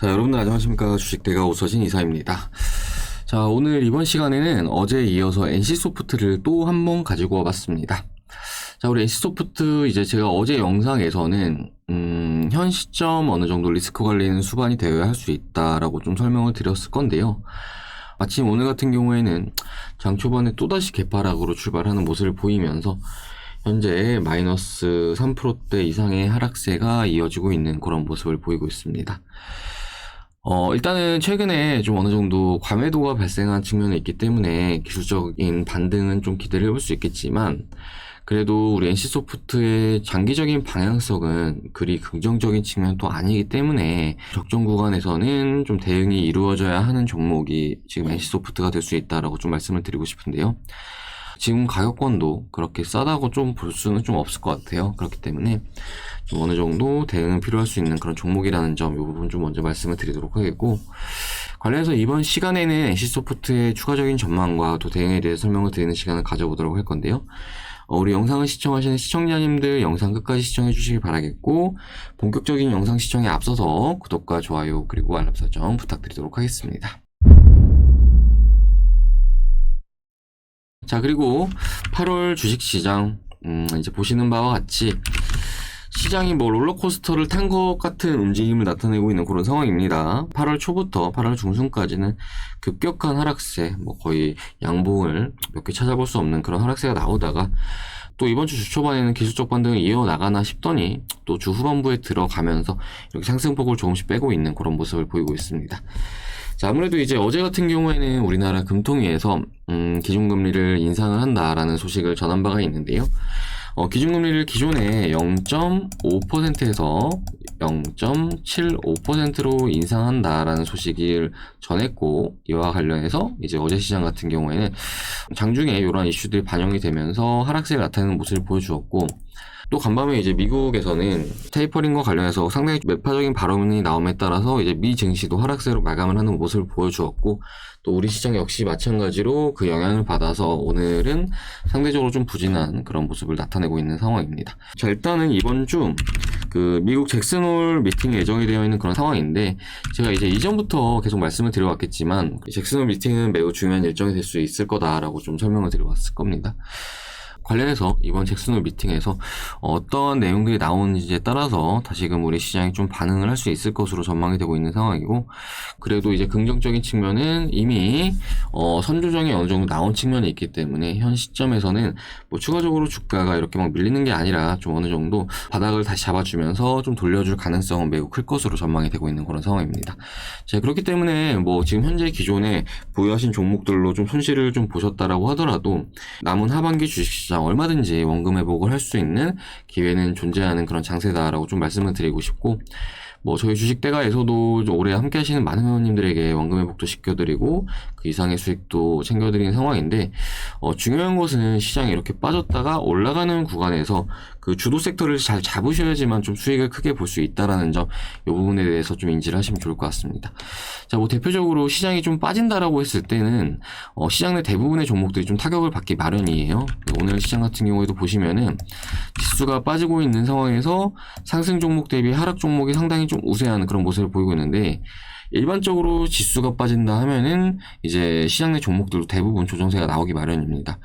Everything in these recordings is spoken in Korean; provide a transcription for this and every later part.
자, 여러분들 안녕하십니까. 주식대가 오서진 이사입니다. 자, 오늘 이번 시간에는 어제에 이어서 NC소프트를 또 한 번 가지고 와봤습니다. 자, 우리 NC소프트 이제 제가 어제 영상에서는 현 시점 어느 정도 리스크 관리는 수반이 되어야 할 수 있다라고 좀 설명을 드렸을 건데요. 마침 오늘 같은 경우에는 장 초반에 또다시 개파락으로 출발하는 모습을 보이면서 현재 마이너스 3%대 이상의 하락세가 이어지고 있는 그런 모습을 보이고 있습니다. 일단은 최근에 좀 어느 정도 과매도가 발생한 측면이 있기 때문에 기술적인 반등은 좀 기대를 해볼 수 있겠지만, 그래도 우리 NC소프트의 장기적인 방향성은 그리 긍정적인 측면도 아니기 때문에 적정 구간에서는 좀 대응이 이루어져야 하는 종목이 지금 NC소프트가 될 수 있다라고 좀 말씀을 드리고 싶은데요. 지금 가격권도 그렇게 싸다고 좀 볼 수는 좀 없을 것 같아요. 그렇기 때문에 좀 어느 정도 대응은 필요할 수 있는 그런 종목이라는 점, 이 부분 좀 먼저 말씀을 드리도록 하겠고, 관련해서 이번 시간에는 NC소프트의 추가적인 전망과 또 대응에 대해 설명을 드리는 시간을 가져보도록 할 건데요. 우리 영상을 시청하시는 시청자님들 영상 끝까지 시청해 주시길 바라겠고, 본격적인 영상 시청에 앞서서 구독과 좋아요 그리고 알람 설정 부탁드리도록 하겠습니다. 자, 그리고 8월 주식시장 이제 보시는 바와 같이 시장이 뭐 롤러코스터를 탄 것 같은 움직임을 나타내고 있는 그런 상황입니다. 8월 초부터 8월 중순까지는 급격한 하락세, 뭐 거의 양봉을 몇 개 찾아볼 수 없는 그런 하락세가 나오다가, 또 이번 주 초반에는 기술적 반등을 이어나가나 싶더니 또 주 후반부에 들어가면서 이렇게 상승폭을 조금씩 빼고 있는 그런 모습을 보이고 있습니다. 자, 아무래도 이제 어제 같은 경우에는 우리나라 금통위에서 기준금리를 인상을 한다라는 소식을 전한 바가 있는데요. 기준금리를 기존에 0.5%에서 0.75%로 인상한다라는 소식을 전했고, 이와 관련해서 이제 어제 시장 같은 경우에는 장중에 이러한 이슈들이 반영이 되면서 하락세를 나타내는 모습을 보여주었고, 또 간밤에 이제 미국에서는 테이퍼링과 관련해서 상당히 매파적인 발언이 나옴에 따라서 이제 미 증시도 하락세로 마감을 하는 모습을 보여주었고, 또 우리 시장 역시 마찬가지로 그 영향을 받아서 오늘은 상대적으로 좀 부진한 그런 모습을 나타내고 있는 상황입니다. 자, 일단은 이번 주 그 미국 잭슨홀 미팅이 예정이 되어 있는 그런 상황인데, 제가 이제 이전부터 계속 말씀을 드려왔겠지만 잭슨홀 미팅은 매우 중요한 일정이 될 수 있을 거다라고 좀 설명을 드려왔을 겁니다. 관련해서 이번 잭슨홀 미팅에서 어떠한 내용들이 나오는지에 따라서 다시금 우리 시장이 좀 반응을 할 수 있을 것으로 전망이 되고 있는 상황이고, 그래도 이제 긍정적인 측면은 이미 선조정이 어느 정도 나온 측면이 있기 때문에 현 시점에서는 뭐 추가적으로 주가가 이렇게 막 밀리는 게 아니라 좀 어느 정도 바닥을 다시 잡아주면서 좀 돌려줄 가능성은 매우 클 것으로 전망이 되고 있는 그런 상황입니다. 자, 그렇기 때문에 뭐 지금 현재 기존에 보유하신 종목들로 좀 손실을 좀 보셨다라고 하더라도 남은 하반기 주식시장 얼마든지 원금 회복을 할 수 있는 기회는 존재하는 그런 장세다라고 좀 말씀을 드리고 싶고, 뭐 저희 주식대가에서도 올해 함께 하시는 많은 회원님들에게 원금 회복도 시켜드리고 그 이상의 수익도 챙겨드리는 상황인데, 중요한 것은 시장이 이렇게 빠졌다가 올라가는 구간에서 그 주도 섹터를 잘 잡으셔야지만 좀 수익을 크게 볼 수 있다라는 점, 이 부분에 대해서 좀 인지를 하시면 좋을 것 같습니다. 자, 뭐 대표적으로 시장이 좀 빠진다라고 했을 때는 시장 내 대부분의 종목들이 좀 타격을 받기 마련이에요. 오늘 시장 같은 경우에도 보시면은 지수가 빠지고 있는 상황에서 상승 종목 대비 하락 종목이 상당히 좀 우세한 그런 모습을 보이고 있는데, 일반적으로 지수가 빠진다 하면은 이제 시장 내 종목들도 대부분 조정세가 나오기 마련입니다.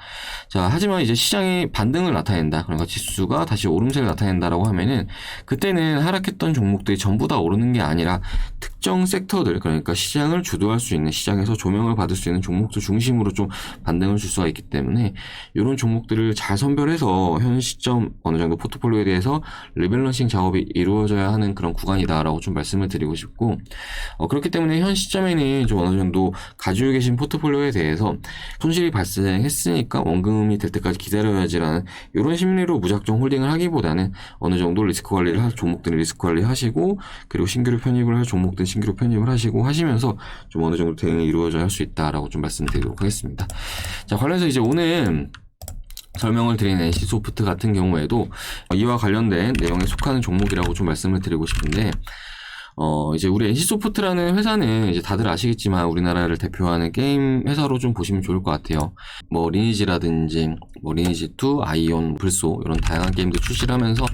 자, 하지만 이제 시장이 반등을 나타낸다, 그러니까 지수가 다시 오름세를 나타낸다라고 하면은 그때는 하락했던 종목들이 전부 다 오르는 게 아니라 특정 섹터들, 그러니까 시장을 주도할 수 있는, 시장에서 조명을 받을 수 있는 종목들 중심으로 좀 반등을 줄 수가 있기 때문에 이런 종목들을 잘 선별해서 현 시점 어느 정도 포트폴리오에 대해서 리밸런싱 작업이 이루어져야 하는 그런 구간이다라고 좀 말씀을 드리고 싶고, 그렇기 때문에 현 시점에는 좀 어느 정도 가지고 계신 포트폴리오에 대해서 손실이 발생했으니까 원금이 될 때까지 기다려야지라는 이런 심리로 무작정 홀딩을 하기보다는 어느 정도 리스크 관리를 할 종목들은 리스크 관리하시고, 그리고 신규로 편입을 할 종목들은 신규로 편입을 하시고 하시면서 좀 어느 정도 대응이 이루어져야 할 수 있다라고 좀 말씀드리도록 하겠습니다. 자, 관련해서 이제 오늘 설명을 드린 NC소프트 같은 경우에도 이와 관련된 내용에 속하는 종목이라고 좀 말씀을 드리고 싶은데, 이제 우리 NC소프트라는 회사는 이제 다들 아시겠지만 우리나라를 대표하는 게임 회사로 좀 보시면 좋을 것 같아요. 뭐 리니지라든지 뭐 리니지2, 아이온, 불소 이런 다양한 게임들 출시를 하면서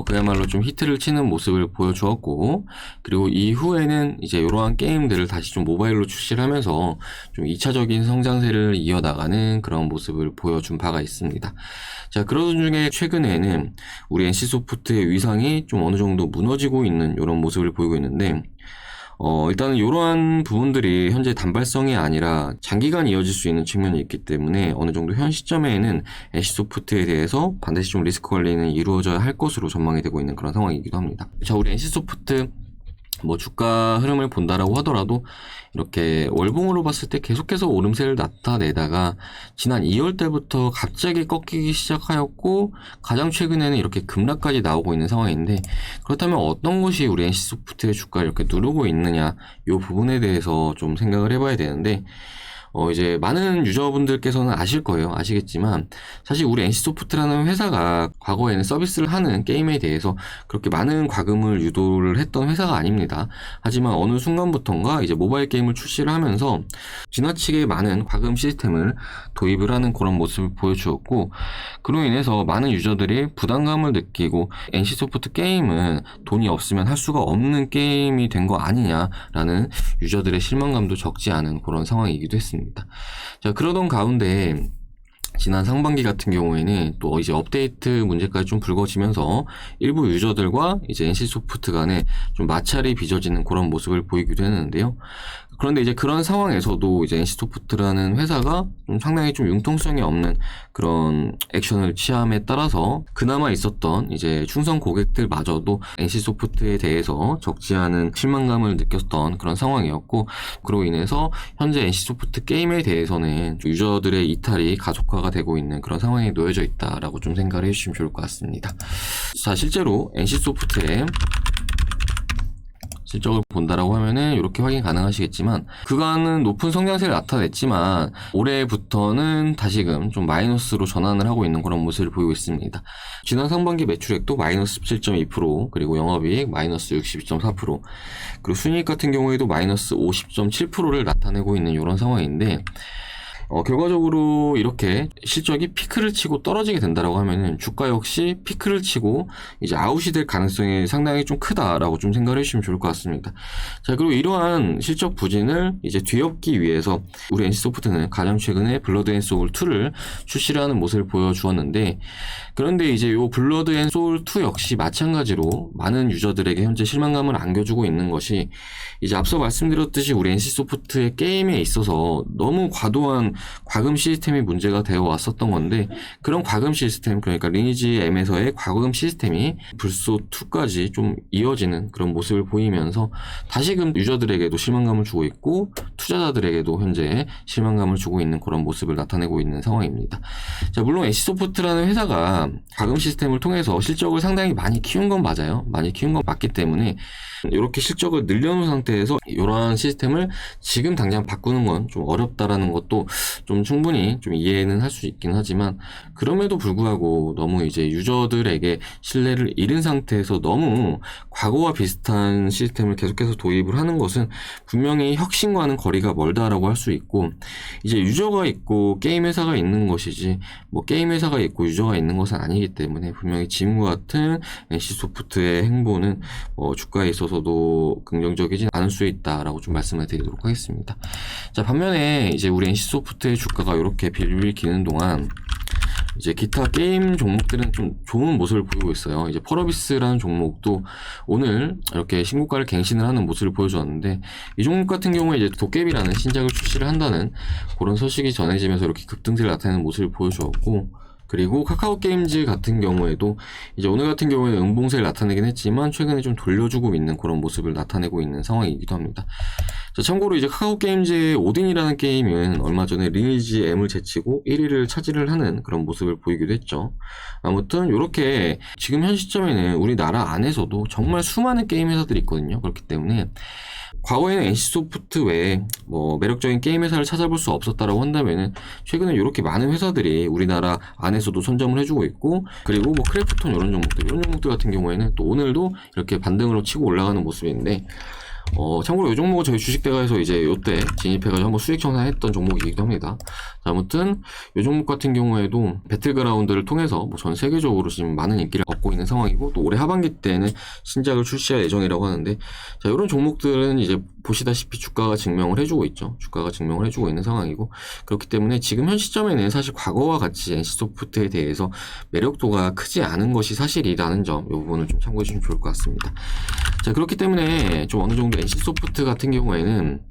그야말로 좀 히트를 치는 모습을 보여주었고, 그리고 이후에는 이제 이러한 게임들을 다시 좀 모바일로 출시를 하면서 좀 2차적인 성장세를 이어나가는 그런 모습을 보여준 바가 있습니다. 자, 그러던 중에 최근에는 우리 NC소프트의 위상이 좀 어느 정도 무너지고 있는 이런 모습을 보이고 있는데, 일단은 이러한 부분들이 현재 단발성이 아니라 장기간 이어질 수 있는 측면이 있기 때문에 어느 정도 현 시점에는 NC소프트에 대해서 반드시 좀 리스크 관리는 이루어져야 할 것으로 전망이 되고 있는 그런 상황이기도 합니다. 자, 우리 NC소프트 주가 흐름을 본다라고 하더라도 이렇게 월봉으로 봤을 때 계속해서 오름세를 나타내다가 지난 2월 때부터 갑자기 꺾이기 시작하였고, 가장 최근에는 이렇게 급락까지 나오고 있는 상황인데, 그렇다면 어떤 것이 우리 NC소프트의 주가를 이렇게 누르고 있느냐, 이 부분에 대해서 좀 생각을 해봐야 되는데, 이제 많은 유저분들께서는 아실 거예요. 아시겠지만 사실 우리 NC소프트라는 회사가 과거에는 서비스를 하는 게임에 대해서 그렇게 많은 과금을 유도를 했던 회사가 아닙니다. 하지만 어느 순간부터인가 이제 모바일 게임을 출시를 하면서 지나치게 많은 과금 시스템을 도입을 하는 그런 모습을 보여주었고, 그로 인해서 많은 유저들이 부담감을 느끼고 NC소프트 게임은 돈이 없으면 할 수가 없는 게임이 된 거 아니냐라는 유저들의 실망감도 적지 않은 그런 상황이기도 했습니다. 자, 그러던 가운데 지난 상반기 같은 경우에는 또 이제 업데이트 문제까지 좀 불거지면서 일부 유저들과 이제 NC소프트 간에 좀 마찰이 빚어지는 그런 모습을 보이기도 했는데요. 그런데 이제 그런 상황에서도 이제 NC소프트라는 회사가 좀 상당히 좀 융통성이 없는 그런 액션을 취함에 따라서 그나마 있었던 이제 충성 고객들마저도 NC소프트에 대해서 적지 않은 실망감을 느꼈던 그런 상황이었고, 그로 인해서 현재 NC소프트 게임에 대해서는 유저들의 이탈이 가속화가 되고 있는 그런 상황에 놓여져 있다라고 좀 생각을 해주시면 좋을 것 같습니다. 자, 실제로 NC소프트의 실적을 본다라고 하면은 이렇게 확인 가능하시겠지만, 그간은 높은 성장세를 나타냈지만 올해부터는 다시금 좀 마이너스로 전환을 하고 있는 그런 모습을 보이고 있습니다. 지난 상반기 매출액도 마이너스 17.2%, 그리고 영업이익 마이너스 62.4%, 그리고 순이익 같은 경우에도 마이너스 50.7%를 나타내고 있는 이런 상황인데, 결과적으로 이렇게 실적이 피크를 치고 떨어지게 된다라고 하면은 주가 역시 피크를 치고 이제 아웃이 될 가능성이 상당히 좀 크다라고 좀 생각을 해주시면 좋을 것 같습니다. 자, 그리고 이러한 실적 부진을 이제 뒤엎기 위해서 우리 NC소프트는 가장 최근에 블러드 앤 소울 2를 출시를 하는 모습을 보여주었는데, 그런데 이제 요 블러드 앤 소울 2 역시 마찬가지로 많은 유저들에게 현재 실망감을 안겨주고 있는 것이, 이제 앞서 말씀드렸듯이 우리 NC소프트의 게임에 있어서 너무 과도한 과금 시스템이 문제가 되어 왔었던 건데, 그런 과금 시스템, 그러니까 리니지 M에서의 과금 시스템이 불소2까지 좀 이어지는 그런 모습을 보이면서 다시금 유저들에게도 실망감을 주고 있고 투자자들에게도 현재 실망감을 주고 있는 그런 모습을 나타내고 있는 상황입니다. 자, 물론 NC소프트라는 회사가 과금 시스템을 통해서 실적을 상당히 많이 키운 건 맞아요. 많이 키운 건 맞기 때문에 이렇게 실적을 늘려놓은 상태에서 이러한 시스템을 지금 당장 바꾸는 건 좀 어렵다라는 것도 좀 충분히 좀 이해는 할 수 있긴 하지만, 그럼에도 불구하고 너무 이제 유저들에게 신뢰를 잃은 상태에서 너무 과거와 비슷한 시스템을 계속해서 도입을 하는 것은 분명히 혁신과는 거리가 멀다라고 할 수 있고, 이제 유저가 있고 게임 회사가 있는 것이지 게임 회사가 있고 유저가 있는 것은 아니기 때문에 분명히 지금과 같은 NC소프트의 행보는 주가에 있어서도 긍정적이진 않을 수 있다라고 좀 말씀을 드리도록 하겠습니다. 자, 반면에 이제 우리 NC소프트의 주가가 이렇게 빌빌 기는 동안 이제 기타 게임 종목들은 좀 좋은 모습을 보이고 있어요. 이제 펄어비스라는 종목도 오늘 이렇게 신고가를 갱신을 하는 모습을 보여주었는데, 이 종목 같은 경우에 이제 도깨비라는 신작을 출시를 한다는 그런 소식이 전해지면서 이렇게 급등세를 나타내는 모습을 보여주었고, 그리고 카카오 게임즈 같은 경우에도 이제 오늘 같은 경우에는 음봉세를 나타내긴 했지만 최근에 좀 돌려주고 있는 그런 모습을 나타내고 있는 상황이기도 합니다. 자, 참고로 이제 카카오 게임즈의 오딘이라는 게임은 얼마 전에 리니지 M을 제치고 1위를 차지를 하는 그런 모습을 보이기도 했죠. 아무튼 이렇게 지금 현 시점에는 우리나라 안에서도 정말 수많은 게임 회사들이 있거든요. 그렇기 때문에 과거에는 NC소프트 외에 매력적인 게임 회사를 찾아볼 수 없었다라고 한다면은 최근에 이렇게 많은 회사들이 우리나라 안에서도 선점을 해주고 있고, 그리고 크래프톤 이런 종목들 같은 경우에는 또 오늘도 이렇게 반등으로 치고 올라가는 모습인데, 참고로 이 종목은 저희 주식대가에서 이제 요때 진입해가지고 한번 수익 청산했던 종목이기도 합니다. 자, 아무튼 이 종목 같은 경우에도 배틀그라운드를 통해서 뭐 전 세계적으로 지금 많은 인기를 얻고 있는 상황이고, 또 올해 하반기 때는 신작을 출시할 예정이라고 하는데, 자, 이런 종목들은 이제 보시다시피 주가가 증명을 해주고 있죠. 주가가 증명을 해주고 있는 상황이고, 그렇기 때문에 지금 현 시점에는 사실 과거와 같이 NC소프트에 대해서 매력도가 크지 않은 것이 사실이라는 점, 이 부분을 좀 참고해 주시면 좋을 것 같습니다. 자, 그렇기 때문에 좀 어느 정도 NC소프트 같은 경우에는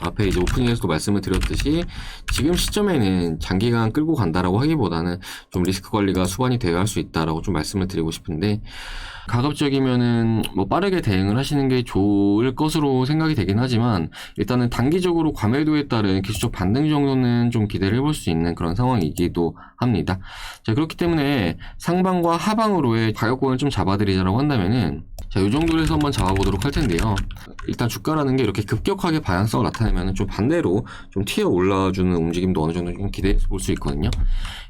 앞에 이제 오프닝에서도 말씀을 드렸듯이 지금 시점에는 장기간 끌고 간다라고 하기보다는 좀 리스크 관리가 수반이 되어야 할 수 있다라고 좀 말씀을 드리고 싶은데, 가급적이면은 뭐 빠르게 대응을 하시는 게 좋을 것으로 생각이 되긴 하지만, 일단은 단기적으로 과매도에 따른 기술적 반등 정도는 좀 기대를 해볼 수 있는 그런 상황이기도 합니다. 자, 그렇기 때문에 상방과 하방으로의 가격권을 좀 잡아드리자라고 한다면은, 자, 이 정도로 해서 한번 잡아보도록 할 텐데요. 일단 주가라는 게 이렇게 급격하게 방향성을 나타내면 좀 반대로 좀 튀어 올라주는 움직임도 어느 정도 좀 기대해 볼 수 있거든요.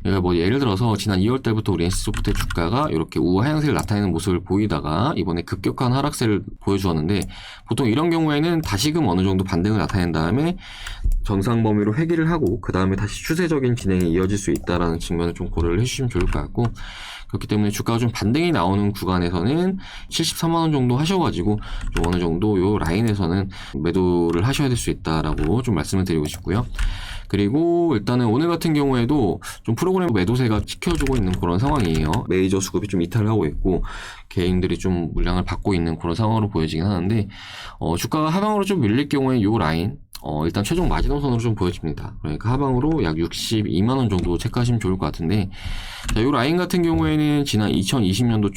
그러니까 뭐 예를 들어서 지난 2월 달부터 우리 NC소프트의 주가가 이렇게 우하 하향세를 나타내는 모습을 보이다가 이번에 급격한 하락세를 보여주었는데, 보통 이런 경우에는 다시금 어느 정도 반등을 나타낸 다음에 정상 범위로 회귀를 하고 그 다음에 다시 추세적인 진행이 이어질 수 있다라는 측면을 좀 고려를 해주시면 좋을 것 같고, 그렇기 때문에 주가가 좀 반등이 나오는 구간에서는 73만원 정도 하셔가지고 좀 어느 정도 요 라인에서는 매도를 하셔야 될 수 있다라고 좀 말씀을 드리고 싶고요. 그리고 일단은 오늘 같은 경우에도 좀 프로그램 매도세가 지켜주고 있는 그런 상황이에요. 메이저 수급이 좀 이탈을 하고 있고 개인들이 좀 물량을 받고 있는 그런 상황으로 보여지긴 하는데, 주가가 하방으로 좀 밀릴 경우에 요 라인 일단 최종 마지노선으로 좀 보여집니다. 그러니까 하방으로 약 62만원 정도 체크하시면 좋을 것 같은데, 자, 요 라인 같은 경우에는 지난 2020년도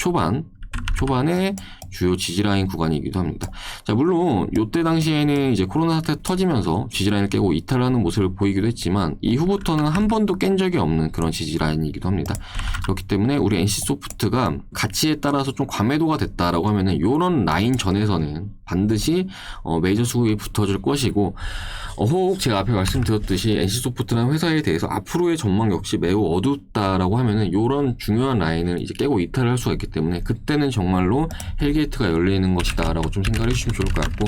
초반에 주요 지지라인 구간이기도 합니다. 자, 물론 요때 당시에는 이제 코로나 사태 터지면서 지지라인을 깨고 이탈하는 모습을 보이기도 했지만, 이후부터는 한 번도 깬 적이 없는 그런 지지라인이기도 합니다. 그렇기 때문에 우리 NC소프트가 가치에 따라서 좀 과매도가 됐다라고 하면은 요런 라인 전에서는 반드시 메이저 수급이 붙어줄 것이고, 혹 제가 앞에 말씀드렸듯이 NC소프트라는 회사에 대해서 앞으로의 전망 역시 매우 어둡다라고 하면은 요런 중요한 라인을 이제 깨고 이탈을 할 수가 있기 때문에, 그때는 정말로 헬게이트가 열리는 것이다 라고 좀 생각을 해주시면 좋을 것 같고,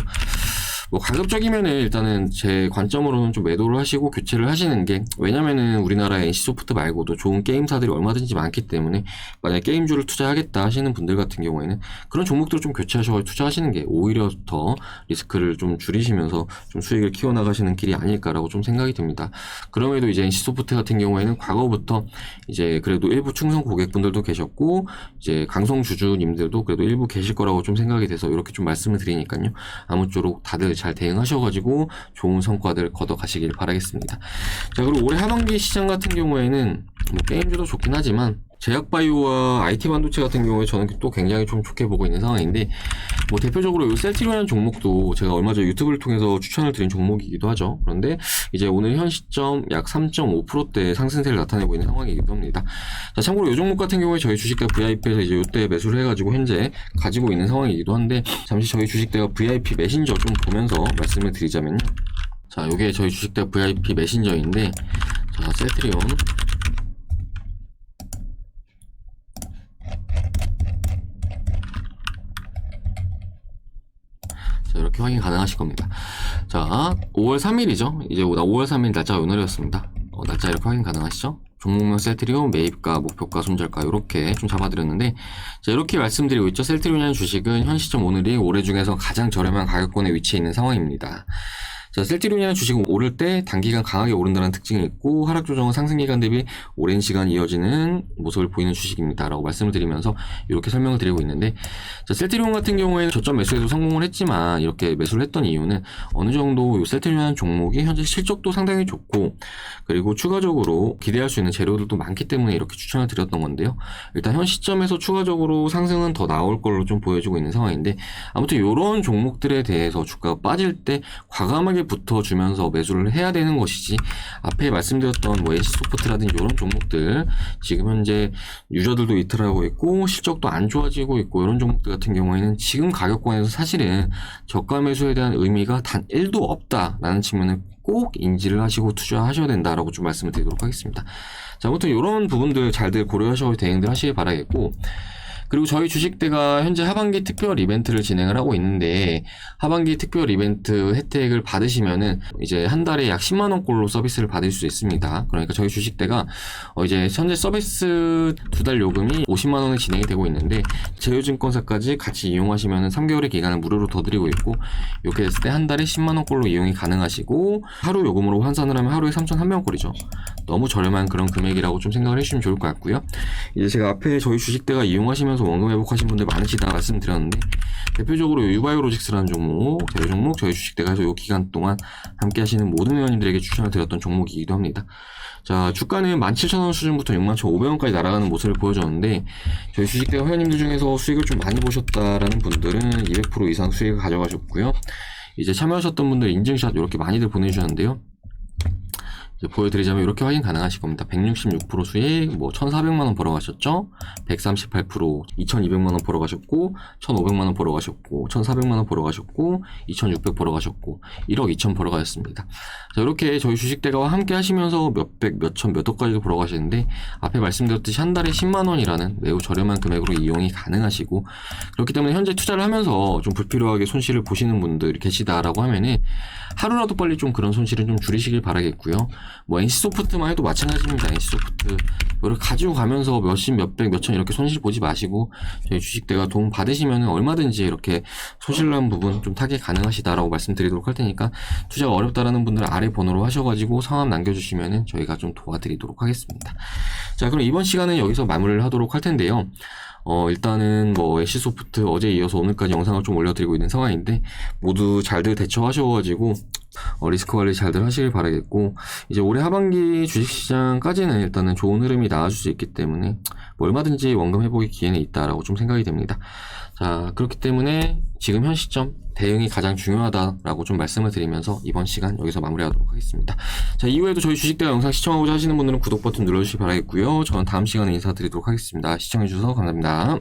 뭐 가급적이면은 일단은 제 관점으로는 좀 매도를 하시고 교체를 하시는 게, 왜냐면은 우리나라의 NC소프트 말고도 좋은 게임사들이 얼마든지 많기 때문에, 만약에 게임주를 투자하겠다 하시는 분들 같은 경우에는 그런 종목들을 좀 교체하셔서 투자하시는 게 오히려 더 리스크를 좀 줄이시면서 좀 수익을 키워나가시는 길이 아닐까라고 좀 생각이 듭니다. 그럼에도 이제 NC소프트 같은 경우에는 과거부터 이제 그래도 일부 충성 고객분들도 계셨고 이제 강성 주주님들도 그래도 일부 계실 거라고 좀 생각이 돼서 이렇게 좀 말씀을 드리니까요. 아무쪼록 다들 잘 대응하셔가지고 좋은 성과들 거둬가시길 바라겠습니다. 자, 그리고 올해 하반기 시장 같은 경우에는 뭐 게임주도 좋긴 하지만 제약바이오와 IT 반도체 같은 경우에 저는 또 굉장히 좀 좋게 보고 있는 상황인데, 뭐 대표적으로 이 셀트리온이라는 종목도 제가 얼마 전 유튜브를 통해서 추천을 드린 종목이기도 하죠. 그런데 이제 오늘 현 시점 약 3.5%대 상승세를 나타내고 있는 상황이기도 합니다. 자, 참고로 이 종목 같은 경우에 저희 주식대 VIP에서 이제 이때 매수를 해가지고 현재 가지고 있는 상황이기도 한데, 잠시 저희 주식대가 VIP 메신저 좀 보면서 말씀을 드리자면요. 자, 요게 저희 주식대 VIP 메신저인데, 자, 셀트리온. 자, 이렇게 확인 가능하실 겁니다. 자, 5월 3일이죠. 이제 5월 3일 날짜가 오늘이었습니다. 날짜 이렇게 확인 가능하시죠? 종목명 셀트리온, 매입가, 목표가, 손절가 이렇게 좀 잡아드렸는데, 자, 이렇게 말씀드리고 있죠. 셀트리온이라는 주식은 현 시점 오늘이 올해 중에서 가장 저렴한 가격권에 위치해 있는 상황입니다. 자, 셀트리온이라는 주식은 오를 때 단기간 강하게 오른다는 특징이 있고, 하락 조정은 상승 기간 대비 오랜 시간 이어지는 모습을 보이는 주식입니다 라고 말씀을 드리면서 이렇게 설명을 드리고 있는데, 자, 셀트리온 같은 경우에는 저점 매수에도 성공을 했지만 이렇게 매수를 했던 이유는 어느 정도 이 셀트리온이라는 종목이 현재 실적도 상당히 좋고, 그리고 추가적으로 기대할 수 있는 재료들도 많기 때문에 이렇게 추천을 드렸던 건데요. 일단 현 시점에서 추가적으로 상승은 더 나올 걸로 좀 보여지고 있는 상황인데, 아무튼 이런 종목들에 대해서 주가가 빠질 때 과감하게 붙어주면서 매수를 해야 되는 것이지, 앞에 말씀드렸던 뭐 NC소프트라든지 이런 종목들 지금 현재 유저들도 이탈하고 있고 실적도 안 좋아지고 있고 이런 종목들 같은 경우에는 지금 가격권에서 사실은 저가 매수에 대한 의미가 단 1도 없다라는 측면을 꼭 인지를 하시고 투자하셔야 된다라고 좀 말씀을 드리도록 하겠습니다. 자, 아무튼 이런 부분들 잘들 고려하셔서 대응들 하시길 바라겠고, 그리고 저희 주식대가 현재 하반기 특별 이벤트를 진행을 하고 있는데, 하반기 특별 이벤트 혜택을 받으시면은 이제 한 달에 약 10만 원꼴로 서비스를 받을 수 있습니다. 그러니까 저희 주식대가 이제 현재 서비스 2달 요금이 50만 원에 진행이 되고 있는데, 제휴증권사까지 같이 이용하시면은 3개월의 기간을 무료로 더 드리고 있고, 이렇게 됐을 때 한 달에 10만 원꼴로 이용이 가능하시고, 하루 요금으로 환산을 하면 하루에 3,300원꼴이죠. 너무 저렴한 그런 금액이라고 좀 생각을 해주시면 좋을 것 같고요. 이제 제가 앞에 저희 주식대가 이용하시면서 원금 회복하신 분들 많으시다 말씀드렸는데, 대표적으로 유바이오로직스라는 종목, 저희 주식대가 해서 이 기간 동안 함께 하시는 모든 회원님들에게 추천을 드렸던 종목이기도 합니다. 자, 주가는 17,000원 수준부터 61,500원까지 날아가는 모습을 보여줬는데, 저희 주식대가 회원님들 중에서 수익을 좀 많이 보셨다라는 분들은 200% 이상 수익을 가져가셨고요. 이제 참여하셨던 분들 인증샷 이렇게 많이들 보내주셨는데요. 이제 보여드리자면 이렇게 확인 가능하실 겁니다. 166% 수익, 1,400만원 벌어가셨죠? 138%, 2,200만원 벌어가셨고, 1,500만원 벌어가셨고, 1,400만원 벌어가셨고, 2,600 벌어가셨고, 1억 2천 벌어가셨습니다. 자, 이렇게 저희 주식대가와 함께 하시면서 몇백, 몇천, 몇 억까지도 벌어가시는데, 앞에 말씀드렸듯이 한 달에 10만원이라는 매우 저렴한 금액으로 이용이 가능하시고, 그렇기 때문에 현재 투자를 하면서 좀 불필요하게 손실을 보시는 분들이 계시다라고 하면은, 하루라도 빨리 좀 그런 손실을 좀 줄이시길 바라겠고요. NC소프트만 해도 마찬가지입니다. NC소프트 이걸 가지고 가면서 몇십, 몇백, 몇천 이렇게 손실 보지 마시고 저희 주식대가 도움 받으시면 얼마든지 이렇게 손실 난 부분 좀 타개 가능하시다라고 말씀드리도록 할 테니까, 투자가 어렵다라는 분들은 아래 번호로 하셔가지고 성함 남겨주시면 저희가 좀 도와드리도록 하겠습니다. 자, 그럼 이번 시간은 여기서 마무리를 하도록 할 텐데요. 일단은 NC소프트 어제 이어서 오늘까지 영상을 좀 올려드리고 있는 상황인데, 모두 잘들 대처하셔가지고 리스크 관리 잘들 하시길 바라겠고, 이제 올해 하반기 주식시장까지는 일단은 좋은 흐름이 나와줄 수 있기 때문에 얼마든지 원금 회복의 기회는 있다라고 좀 생각이 됩니다. 자, 그렇기 때문에 지금 현 시점 대응이 가장 중요하다라고 좀 말씀을 드리면서 이번 시간 여기서 마무리하도록 하겠습니다. 자, 이후에도 저희 주식대가 영상 시청하고자 하시는 분들은 구독 버튼 눌러주시기 바라겠고요. 저는 다음 시간에 인사드리도록 하겠습니다. 시청해주셔서 감사합니다.